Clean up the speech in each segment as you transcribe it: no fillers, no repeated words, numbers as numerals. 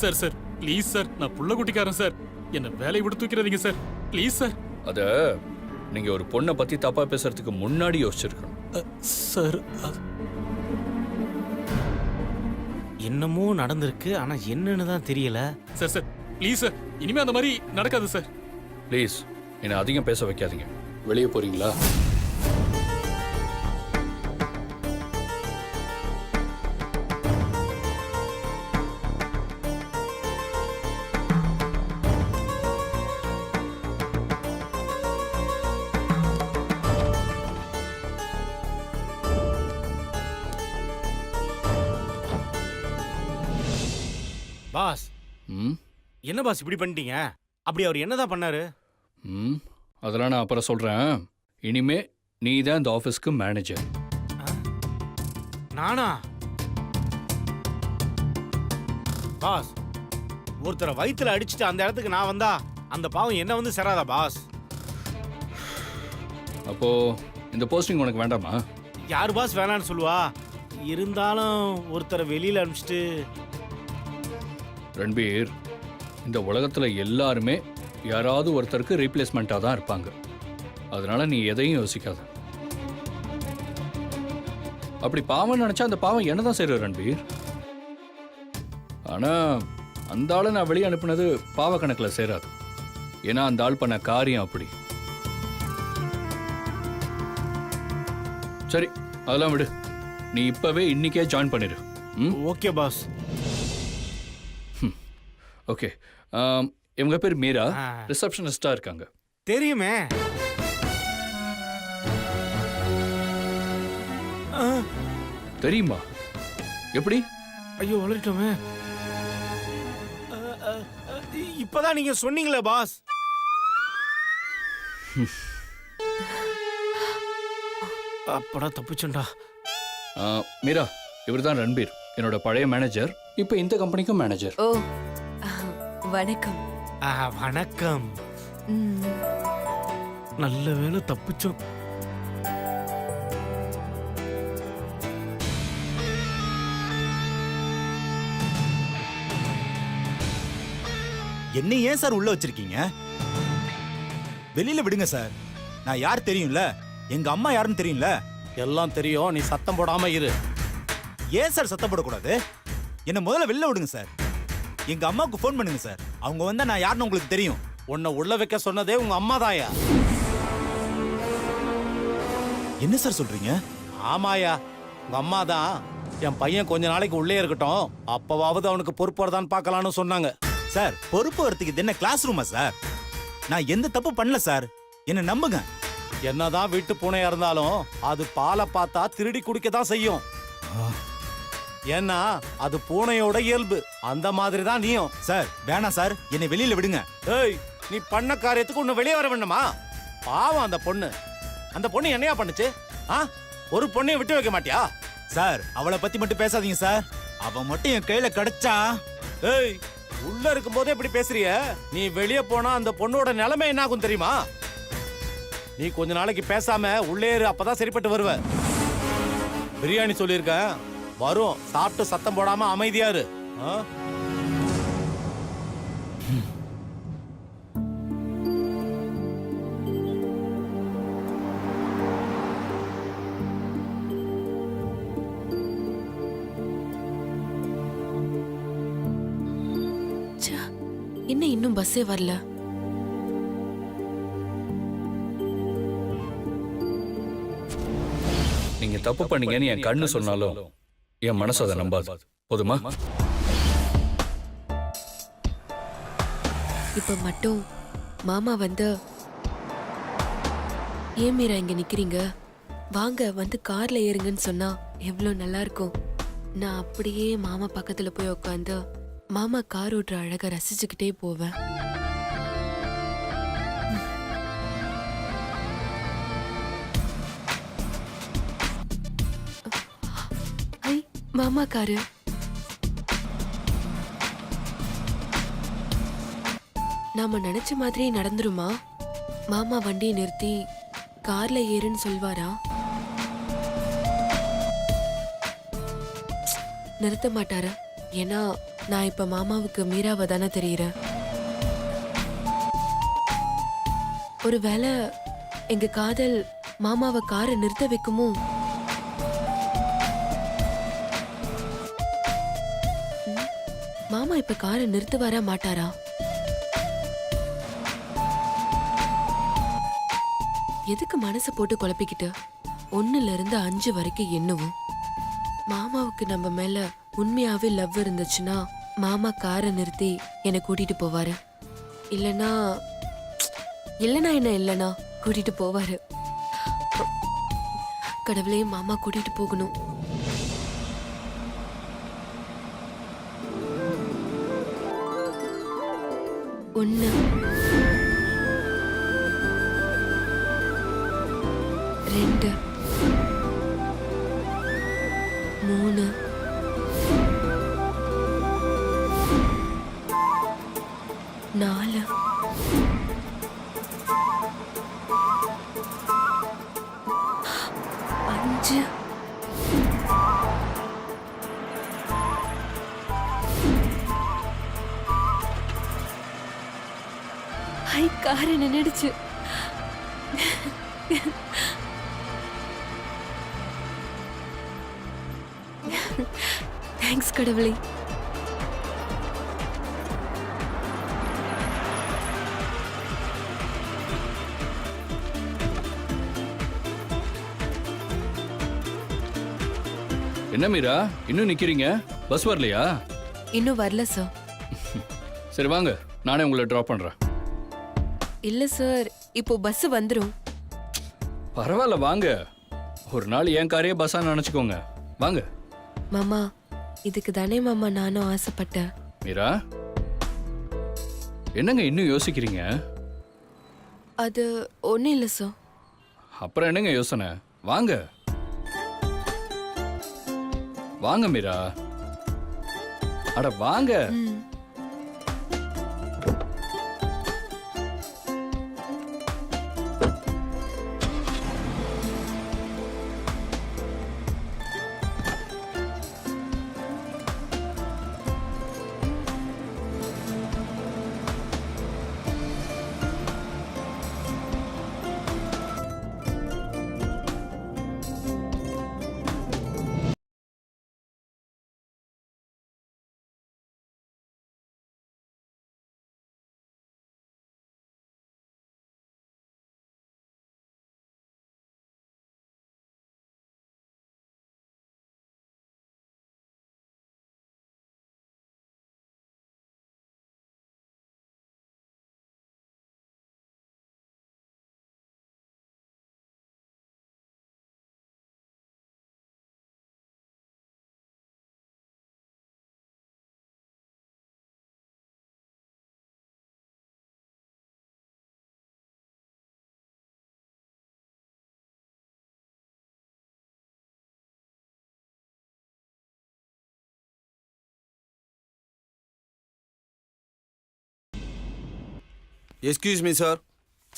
Sir sir please sir, நான் புள்ள குட்டிக்காரன் sir, என்ன வேலையை விட்டு தூக்கிறாதீங்க சார், ப்ளீஸ் சார். அத நீங்க ஒரு பொண்ணை பத்தி தப்பா பேசுறதுக்கு முன்னாடி யோசிச்சிருக்கணும். சார் என்னமோ நடந்திருக்கு, ஆனா என்னன்னு தான் தெரியல. சார் சார் ப்ளீஸ் சார், இனிமே அந்த மாதிரி நடக்காது சார். ப்ளீஸ் என்னை அதிகம் பேச வைக்காதீங்க. வெளியே போறீங்களா? பாஸ், ம் என்ன பாஸ் இப்படி பண்ணிட்டீங்க? அப்படி அவர் என்னதான் பண்ணாரு? ம் அதெல்லாம் நான் அப்புறம் சொல்றேன். இனிமே நீ தான் இந்த ஆஃபீஸ்க்கு மேனேஜர். நானா? பாஸ், ஒருத்தரை வயித்துல அடிச்சுட்டு அந்த இடத்துக்கு நான் வந்தா அந்த பாவம் என்ன வந்து சேராதா பாஸ்? அப்போ இந்த போஸ்டிங் உனக்கு வேண்டாமா? யார் பாஸ் வேணான்னு சொல்லுவா? இருந்தாலும் ஒருத்தரை வெளியில அனுப்பிச்சிட்டு. ரன்பீர், இந்த உலகத்துல எல்லாருமே யாராவது ஒருத்தருக்கு ரீப்ளேஸ்மெண்ட்டாக தான் இருப்பாங்க. அதனால நீ எதையும் யோசிக்காத. அப்படி பாவம் நினைச்சா அந்த பாவம் என்ன தான் செய்யற ரன்பீர். ஆனா அந்த ஆளை நான் வெளியே அனுப்புனது பாவ கணக்கில் சேராது. ஏன்னா அந்த ஆள் பண்ண காரியம் அப்படி. சரி, அதெல்லாம் விடு. நீ இப்பவே இன்னைக்கே ஜாயின் பண்ணிடு. Okay pass. ஓகே, இவங்க பேர் மீரா, ரிசப்ஷனிஸ்டா இருக்காங்க. தெரியுமே. தெரியுமா? எப்படி? ஐயோ வளர்ட்டோமே. இப்பதான் நீங்க சொன்னீங்களே பாஸ். அப்படா தப்பிச்சண்டா. மீரா, இவர் தான் ரன்பீர், என்னோட பழைய மேனேஜர். இப்போ இந்த கம்பெனிக்கும் மேனேஜர். ஓ வணக்கம். வணக்கம். நல்ல வேலை தப்பிச்சோம். என்ன ஏன் சார் உள்ள வச்சிருக்கீங்க? வெளியில விடுங்க சார். நான் யார் தெரியும்ல, எங்க அம்மா யாருன்னு தெரியும்ல. எல்லாம் தெரியும், நீ சத்தம் போடாம இரு. ஏன் சார் சத்தம் போடக்கூடாது? என்ன முதல்ல வெளில விடுங்க சார். எங்க அம்மாவுக்கு ஃபோன் பண்ணுங்க சார். அவங்க வந்தா நான் யாருன்னு உங்களுக்கு தெரியும். உன்னை உள்ள வைக்க சொன்னதே உங்க அம்மா தாயா? என்ன சார் சொல்றீங்க? ஆமாயா, உங்க அம்மா தான் என் பையன் கொஞ்ச நாளைக்கு உள்ளே இருக்கட்டும், அப்பவாவது அவனுக்கு பொறுப்பு வருதான்னு பார்க்கலான்னு சொன்னாங்க. சார், பொறுப்பு வரத்துக்கு இது என்ன கிளாஸ் ரூமா சார்? நான் எந்த தப்பு பண்ணல சார், என்ன நம்புங்க. என்னதான் வீட்டு பூனையா இருந்தாலும் அது பாலை பார்த்தா திருடி குடிக்க தான் செய்யும். ஏன்னா அது பூனையோட இயல்பு. அந்த மாதிரி தான் நீயும். சார் வேணாம் சார், என்னை வெளியில விடுங்க. ஏய், நீ பண்ண காரியத்துக்கு உன்னை வெளியே வர வேண்டுமா? பாவம் அந்த பொண்ணு. அந்த பொண்ணு என்னையா பண்ணுச்சு? ஒரு பொண்ணையும் விட்டு வைக்க மாட்டியா? சார், அவளை பத்தி மட்டும் பேசாதீங்க சார். அவ மட்டும் என் கையில கிடைச்சா. ஏய், உள்ள இருக்கும் போதே இப்படி பேசுறிய. நீ வெளியே போனா அந்த பொண்ணோட நிலைமை என்ன ஆகும் தெரியுமா? நீ கொஞ்ச நாளைக்கு பேசாம உள்ளே இரு, அப்பதான் சரிப்பட்டு வருவ. பிரியாணி சொல்லியிருக்கேன், வரும். சாப்பிட்டு சத்தம் போடாம அமைதியா இரு. என்ன இன்னும் பஸ்ஸே வரல? நீங்க தப்பு பண்ணீங்கன்னு என் கண்ணு சொன்னாலும் என் மனசு அதை நம்பாது. போதுமா? இப்ப மட்டும் மாமா வந்து, ஏன் மீரா இங்க நிக்கிறீங்க, வாங்க வந்து கார்ல ஏறுங்கன்னு சொன்னா எவ்வளவு நல்லா இருக்கும். நான் அப்படியே மாமா பக்கத்துல போய் உட்காந்து மாமா கார் ஓட்டுற அழகா ரசிச்சுக்கிட்டே போவேன். மாமா காரு. நாம நினைச்ச மாதிரி நடந்துருமா? மாமா வண்டியை நிறுத்தி கார்ல ஏறுன்னு சொல்வாரா? நிறுத்த மாட்டாரு. ஏன்னா நான் இப்ப மாமாவுக்கு மீராவை தானே தெரியுறேன். ஒருவேளை எங்க காதல் மாமாவை காரை நிறுத்த வைக்குமோ? மாமா இப்ப காரை நிறுத்துவாரா மாட்டாரா? எதுக்கு மனசை போட்டு குழப்பிக்கிட்டு 1ல இருந்து 5 வரைக்கும் எண்ணுவோம். மாமாவுக்கு நம்ம மேல உண்மையாவே லவ் இருந்துச்சுன்னா மாமா காரை நிறுத்தி என்னை கூட்டிட்டு போவாரு. இல்லனா இல்லனா கூட்டிட்டு போவாரு. கடவுளே, மாமா கூட்டிட்டு போகணும். ஒன்னு, 2, 3, 4, 5. ஐ, காரை நின்னுடுச்சு. தேங்க்ஸ் கடவுளே. என்ன மீரா, இன்னும் நிக்கிறீங்க? பஸ் வரலையா? இன்னும் வரல சார். சரி வாங்க, நானே உங்களை ட்ராப் பண்றேன். இல்ல சார், இப்போ பஸ் வந்துரும். பரவாயில்ல வாங்க, ஒரு நாள் என் காரையே பஸ்ஸா நினைச்சுக்கோங்க. வாங்க. மாமா, இதுக்கு தானே மாமா நானும் ஆசைப்பட்டேன். மீரா, என்னங்க இன்னும் யோசிக்கிறீங்க? அது ஒன்றும் இல்லை சார். அப்புறம் என்னங்க யோசனை? வாங்க வாங்க மீரா, அட வாங்க. ம். Excuse me sir.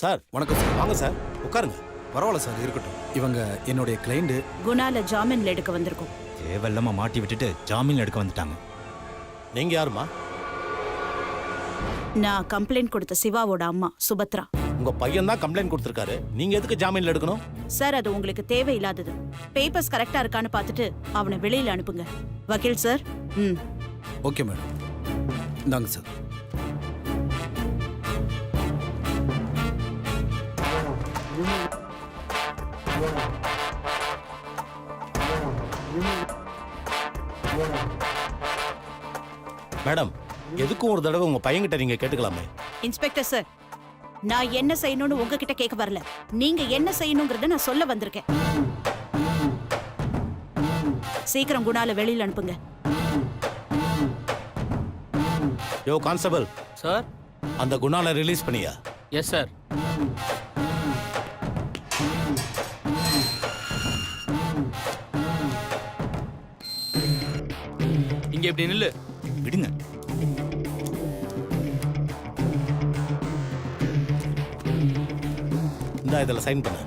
சார் வணக்கம் சார். வாங்க சார், உட்காருங்க. பரவாயில்ல சார், இருக்கட்டும். இவங்க என்னுடைய கிளைண்ட். குணால ஜாமீன்ல எடுக்க வந்திருக்கோம். தேவையில்லாம மாட்டி விட்டுட்டு ஜாமீன் எடுக்க வந்துட்டாங்க. நீங்க யாருமா? நான் கம்ப்ளைண்ட் கொடுத்த சிவாவோட அம்மா சுபத்ரா. உங்க பையன் தான் கம்ப்ளைண்ட் கொடுத்திருக்காரு, நீங்க எதுக்கு ஜாமீன்ல எடுக்கணும்? சார், அது உங்களுக்கு தேவையில்லாதது. பேப்பர்ஸ் கரெக்டா இருக்கான்னு பார்த்துட்டு அவனை வெளியில அனுப்புங்க. வக்கீல் சார். ஓகே மேடம், இந்தாங்க சார். மேடம், எதுக்கும் ஒரு தடவை உங்க பையன்கிட்ட நீங்க கேட்டுக்கலாமே. இன்ஸ்பெக்டர் சார், நான் என்ன செய்யணும்னு உங்ககிட்ட கேட்க வரல. நீங்க என்ன செய்யணுங்கிறத நான் சொல்ல வந்திருக்கேன். சீக்கிரம் குணால வெளியில அனுப்புங்க. யோ கான்ஸ்டபிள் சார். அந்த குணால ரிலீஸ் பண்ணியா? Yes sir. இங்க எப்படி நில்லு. விடுங்க. இந்த இதுல சைன் பண்ணு.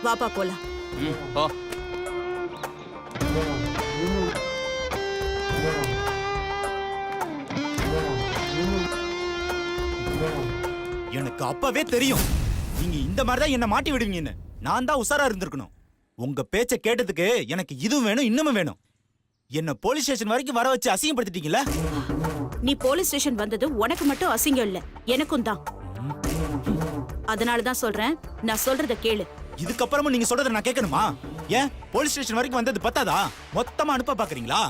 வாப்பா போலாம். போ. எனக்கு அப்பவே தெரியும் நீங்க இந்த மாதிரி தான் என்ன மாட்டி விடுவீங்கன்னு. நான் தான் உசாரா இருந்திருக்கணும். உங்க பேச்ச கேட்டதுக்கு எனக்கு இதுவும் வேணும் இன்னமும் வேணும். என்ன போலீஸ் ஸ்டேஷன் வரைக்கும் வர வச்சு அசிங்கப்படுத்திட்டீங்களா? நீ போலீஸ் ஸ்டேஷன் வந்தது உனக்கு மட்டும் அசிங்கம் இல்ல, எனக்கும் தான். அதனால தான் சொல்றேன், நான் சொல்றத கேளு. இதுக்கப்புறமும் நீங்க சொல்றத நான் கேட்கணுமா? ஏன் போலீஸ் ஸ்டேஷன் வரைக்கும் வந்தது பத்தாதா? மொத்தமா அனுப்ப பாக்குறீங்களா?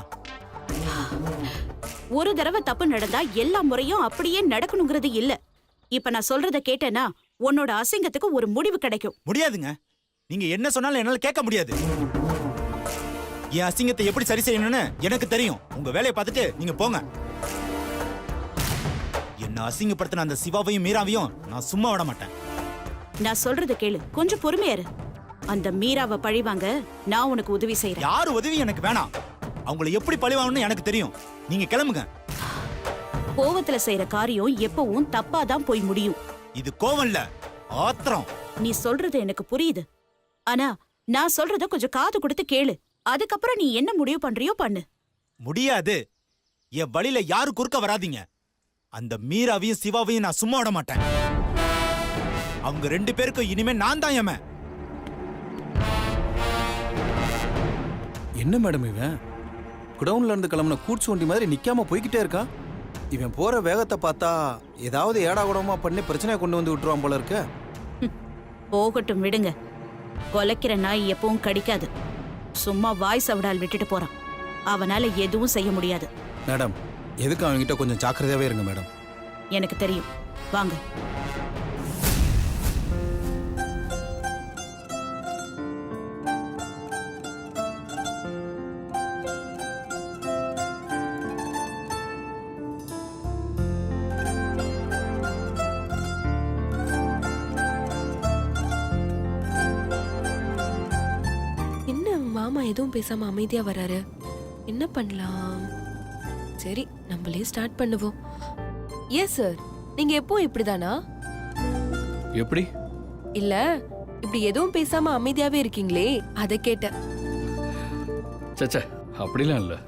ஒரு தடவை தப்பு நடந்தா எல்லா முறையும் அப்படியே நடக்கணுங்கிறது இல்ல. இப்ப நான் சொல்றத கேட்டேனா உன்னோட அசிங்கத்துக்கு ஒரு முடிவு கிடைக்கும். முடியாதுங்க. நீங்க என்ன சொன்னாலும் என்னால கேட்க முடியாது. என் அசிங்கத்தை எப்படி சரி செய்யணும்னு எனக்கு தெரியும். உங்க வேலையை பார்த்துட்டு நீங்க போங்க. என்ன அசிங்கப்படுத்தின அந்த சிவாவையும் மீராவையும் நான் சும்மா விட மாட்டேன். நான் சொல்றத கேளு, கொஞ்சம் பொறுமையா இரு. அந்த மீராவை பழிவாங்க நான் உனக்கு உதவி செய்யறேன். யாரு உதவி எனக்கு வேணாம். அவங்களை எப்படி பழிவாங்கன்னு எனக்கு தெரியும். நீங்க கிளம்புங்க. கோவத்துல செய்யற காரியம் எப்பவும் தப்பாதான் போய் முடியும். இது கோவம் இல்ல, ஆத்திரம். நீ சொல்றது எனக்கு புரியுது. ஆனா நான் சொல்றத கொஞ்சம் காது கொடுத்து கேளு. அதுக்கப்புறம் நீ என்ன முடிவு பண்றியோ பண்ணு. முடியாது. என் வழியில யாரு குறுக்க வராதீங்க. அந்த மீராவையும் சிவாவையும் நான் சும்மா விட மாட்டேன். அவங்க 2 பேருக்கும் இனிமே நான் தான் ஏம. என்ன மேடம் இவன் குடவுன்ல இருந்து கிளம்புன கூட்ஸ் வண்டி மாதிரி நிக்காம போய்கிட்டே இருக்கான். இவன் போற வேகத்தை பார்த்தா ஏதாவது ஏடா கூடமா பண்ணி பிரச்சனையை கொண்டு வந்து விட்டுருவான் போல இருக்க. போகட்டும் விடுங்க. கொலைக்கிற நாய் எப்பவும் கடிக்காது. சும்மா வாய் சவடால் விட்டுட்டு போறான். அவனால எதுவும் செய்ய முடியாது. மேடம் எதுக்கு அவன்கிட்ட கொஞ்சம் ஜாக்கிரதையாவே இருங்க மேடம். எனக்கு தெரியும். வாங்க. என்ன மாமா எதுவும் பேசாம அமைதியா வராரு? என்ன பண்ணலாம்? சரி, நம்மளே ஸ்டார்ட் பண்ணுவோம். எஸ் சார், நீங்க எப்போ இப்படிதானா? எப்படி? இல்ல, இப்படி எதுவும் பேசாம அமைதியாவே இருக்கீங்களே, அதை கேட்டேன். சச்சா, அப்படிலாம் இல்லை.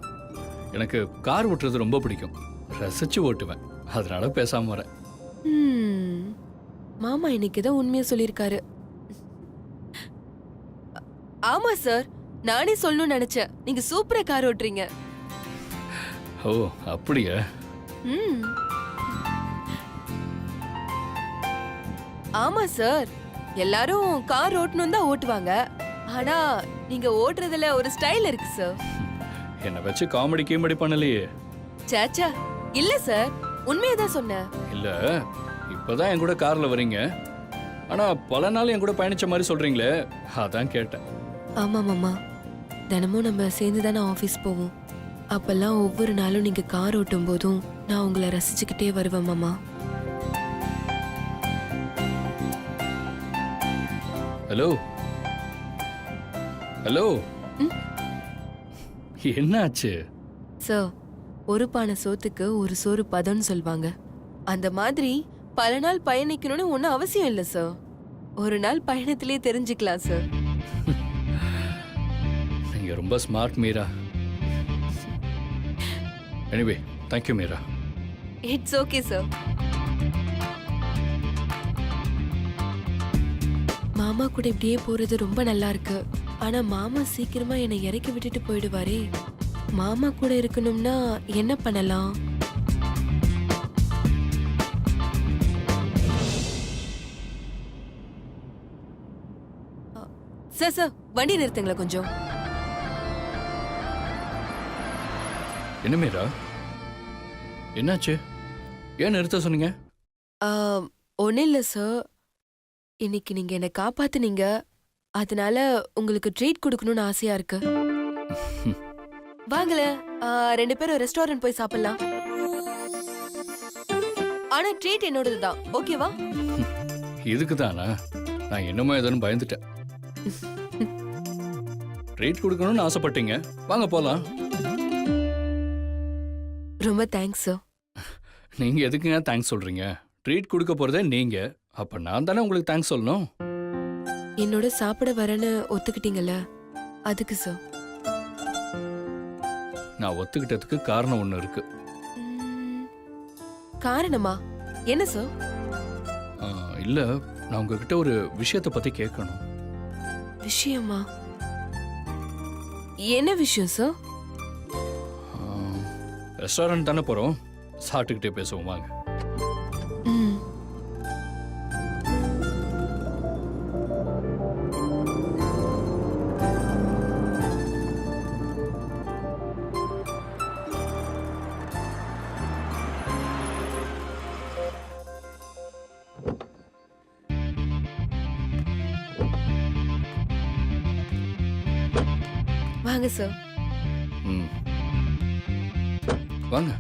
எனக்கு கார் ஓட்டுறது ரொம்ப பிடிக்கும். ரசிச்சு ஓட்டுவேன். அதனால பேசாம வரேன். மாமா இன்னைக்கு தான் உண்மையா சொல்லியிருக்காரு. ஆமா சார், நானே சொல்லணும்னு நினைச்சேன். நீங்க சூப்பரா கார் ஓட்டுறீங்க. ஓ அப்படியா? ம். ஆமா சார், எல்லாரும் கார் ஓட்டணும் தான் ஓட்டுவாங்க. ஆனா நீங்க ஓட்டுறதுல ஒரு ஸ்டைல் இருக்கு சார். என்னை வச்சு காமெடி கீமெடி பண்ணலையே. சேச்சா, இல்ல சார், உண்மையதான் சொன்னேன். இல்ல, இப்பதான் என் கூட கார்ல வரீங்க. ஆனா பல நாள் என் கூட பயணிச்ச மாதிரி சொல்றீங்களே, அதான் கேட்டேன். ஆமா மாமா, தினமும் நம்ம சேர்ந்து தானே ஆபீஸ் போவோம். அப்பெல்லாம் ஒவ்வொரு நாளும் நீங்க கார் ஓட்டும் போதும் நான் உங்களை ரசிச்சுக்கிட்டே வருவேன் மாமா. ஹலோ ஹலோ, என்னாச்சு? சார், ஒரு பானை சோத்துக்கு ஒரு சோறு பதம்னு சொல்வாங்க. அந்த மாதிரி பல நாள் பயணிக்கணும்னு ஒன்றும் அவசியம் இல்லை சார். ஒரு நாள் பயணத்திலே தெரிஞ்சுக்கலாம் சார். நீங்க ரொம்ப smart Meera. Anyway, thank you Meera. It's okay sir. மாமா கூட இப்படியே போறது ரொம்ப நல்லா இருக்கு. ஆனா மாமா சீக்கிரமா என்னை இறக்கி விட்டுட்டு போயிடுவாரே. மாமா கூட இருக்கணும்னா என்ன பண்ணலாம்? சார் சார், வண்டி நிறுத்துங்களேன் கொஞ்சம். என்ன மீரா, என்னாச்சு? ஏன் நிறுத்த சொன்னீங்க? ஒன்றும் இல்லை சார், இன்னைக்கு நீங்க என்னை காப்பாத்துனீங்க. அதனால உங்களுக்கு ட்ரீட் கொடுக்கணும்னு ஆசையா இருக்கு. வாங்கல, 2 பேரும் ரெஸ்டாரண்ட் போய் சாப்பிடலாம். ஆனா ட்ரீட் என்னோடது தான், ஓகேவா? இதுக்கு தானா? நான் என்னமோ ஏதோன்னு பயந்துட்டேன். ட்ரீட் கொடுக்கணும்னு ஆசைப்பட்டீங்க, வாங்க போலாம். ரொம்ப தேங்க்ஸ் சார். நீங்க எதுக்குங்க தேங்க்ஸ் சொல்றீங்க? ட்ரீட் கொடுக்க போறதே நீங்க, அப்ப நான் தானே உங்களுக்கு தேங்க்ஸ் சொல்லணும். என்னோட சாப்பிட வரேன்னு ஒத்துக்கிட்டீங்கல்ல அதுக்கு சார். நான் ஒத்துக்கிட்டதுக்கு காரணம் ஒன்று இருக்கு. காரணமா என்ன சார்? இல்ல, நான் உங்ககிட்ட ஒரு விஷயத்தை பத்தி கேட்கணும். விஷயமா? என்ன விஷயம் சார்? ரெஸ்டாரண்ட் தானே போறோம், சாப்பிட்டுக்கிட்டே பேசுவோம் வாங்க. ம். வாங்க சார். ம், வாங்க.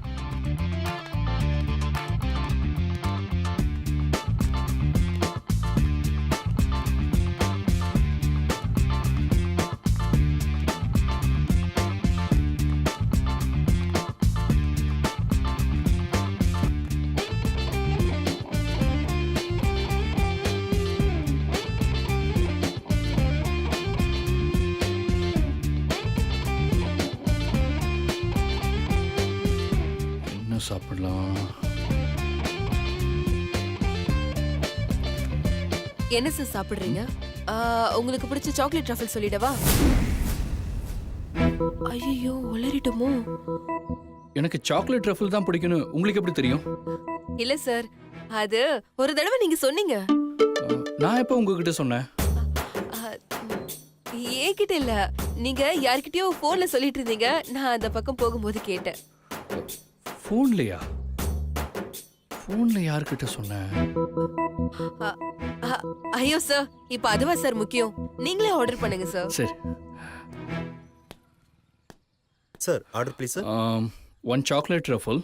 என்ன சாப்பிடலாம்? என்ன சார் சாப்பிடுறீங்க? உங்களுக்கு பிடிச்ச சாக்லேட் ட்ரஃபிள் சொல்லிடவா? ஐயோ உளறிட்டோமோ? எனக்கு சாக்லேட் ட்ரஃபிள் தான் பிடிக்கும்னு உங்களுக்கு எப்படி தெரியும்? இல்ல சார், அது ஒரு தடவை நீங்க சொன்னீங்க. நான் எப்போ உங்ககிட்ட சொன்னேன்? ஏகிட்ட இல்ல, நீங்க யார்கிட்டயோ போன்ல சொல்லிட்டு இருந்தீங்க. நான் அந்த பக்கம் போகும்போது கேட்டேன். ஃபோன்லையா? ஃபோன்ல யார்கிட்ட சொன்னேன்? அ- அ- ஐயோ சார், இப்ப அதுவா சார் முக்கியம்? நீங்களே ஆர்டர் பண்ணுங்க சார். சரி. Sir order please sir. One chocolate truffle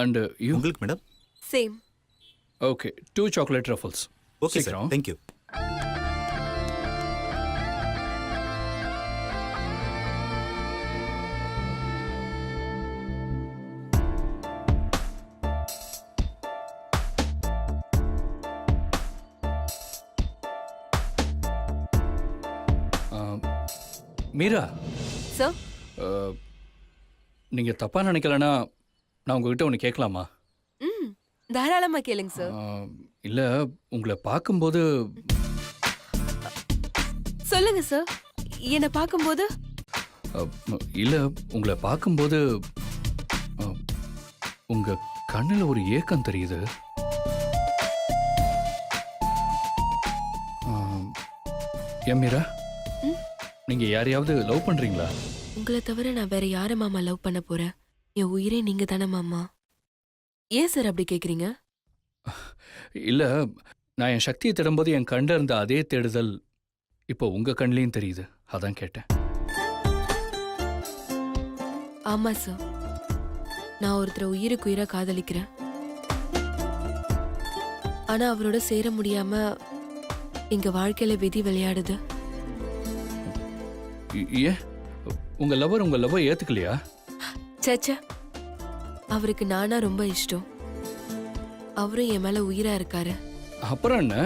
and you. உங்களுக்கு madam. Same. Okay, 2 chocolate truffles. Okay sir, thank you. Meera, sir, நீங்க தப்பா நினைக்கலனா நான் உங்ககிட்ட ஒன்று கேட்கலாமா? ம், தாராளமா கேளுங்க சார். இல்ல, உங்களை பார்க்கும்போது சொல்லுங்க சார். என்ன பார்க்கும்போது? இல்ல, உங்களை பார்க்கும்போது உங்க கண்ணுல ஒரு ஏக்கம் தெரியுது. ஏன் மீரா, நீங்க யாரையாவது லவ் பண்றீங்களா? உங்களை தவிர நான் வேற யார மாமா லவ் பண்ண போறேன்? என் உயிரே நீங்க தானே மாமா. ஏன் சார் அப்படி கேக்குறீங்க? இல்ல, நான் என் சக்தியை தேடும்போது என் கண்ட இருந்த அதே தேடுதல் இப்போ உங்க கண்ணிலையும் தெரியுது, அதான் கேட்டேன். ஆமா சார், நான் ஒருத்தரை உயிருக்கு உயிரா காதலிக்கிறேன். ஆனா அவரோட சேர முடியாம எங்க வாழ்க்கையில விதி விளையாடுது. ஏன் உங்க லவர் உங்க லவ்வை ஏத்துக்கலையா? சச்சா, அவருக்கு நானா ரொம்ப இஷ்டம். அவரும் என் மேல உயிரா இருக்காரு. அப்புறம் என்ன,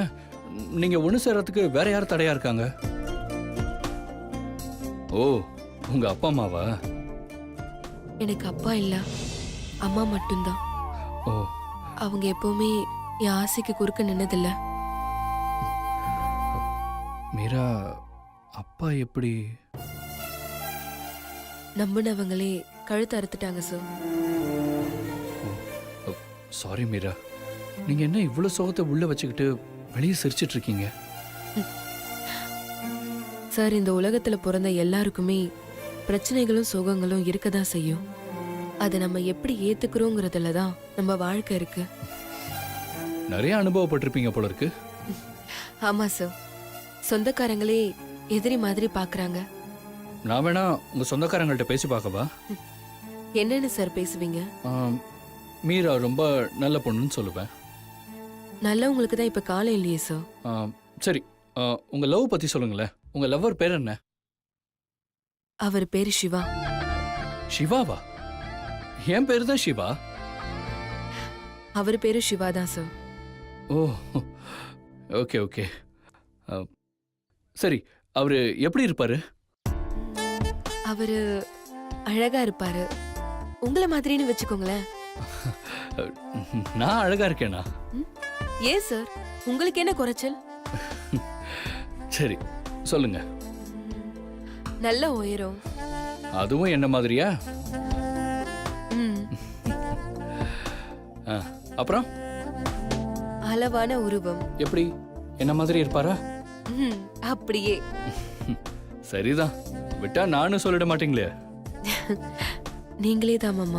நீங்க ஒண்ணு சேர்றதுக்கு வேற யார் தடையா இருக்காங்க? ஓ, உங்க அப்பா அம்மாவா? எனக்கு அப்பா இல்ல, அம்மா மட்டும்தான். ஓ, அவங்க எப்பவுமே என் ஆசைக்கு குறுக்க நின்னதில்ல. மீரா, அப்பா எப்படி? நம்பினவங்களே கழுத்து அறுத்துட்டாங்க சார். சாரி மீரா, நீங்க என்ன இவ்வளவு சோகத்தை உள்ள வச்சுக்கிட்டு வெளியே சிரிச்சிட்டு இருக்கீங்க? சார், இந்த உலகத்துல பிறந்த எல்லாருக்குமே பிரச்சனைகளும் சோகங்களும் இருக்கதான் செய்யும். அதை நம்ம எப்படி ஏத்துக்கிறோங்கிறதுல தான் நம்ம வாழ்க்கை இருக்கு. நிறைய அனுபவப்பட்டிருப்பீங்க போல இருக்கு. ஆமா சார், சொந்தக்காரங்களே எதிரி மாதிரி பாக்குறாங்க. நான் வேணா உங்க சொந்தக்காரங்கள்ட்ட பேசி பார்க்கவா? என்னன்னு சார் பேசுவீங்க? மீரா ரொம்ப நல்ல பொண்ணுன்னு சொல்லுவேன். நல்லவங்களுக்கு தான் இப்ப காலம் இல்லையே சார். சரி, உங்க லவ் பத்தி சொல்லுங்களேன். உங்க லவ்வர் பேர் என்ன? அவர் பேரு சிவா. சிவாவா? என் பேரு தான் சிவா. அவர் பேரு சிவா தான் சார். ஓ, ஓகே ஓகே. சரி, அவரு எப்படி இருப்பாரு? அவரு அழகா இருப்பாரு. உங்கள மாதிரின்னு வச்சுக்கோங்களேன். நான் அழகா இருக்கேனா? ஏன் சார், உங்களுக்கு என்ன குறைச்சல்? சரி, சொல்லுங்க. நல்ல உயரம். அதுவும் என்ன மாதிரியா? ம், ஆ, அப்புறம் அளவான உருவம். எப்படி என்ன மாதிரி இருப்பாரா? ம், அப்படியே. சரிதான், விட்டா நானும் சொல்லிட மாட்டீங்களே. நீங்களே தான் மாமா.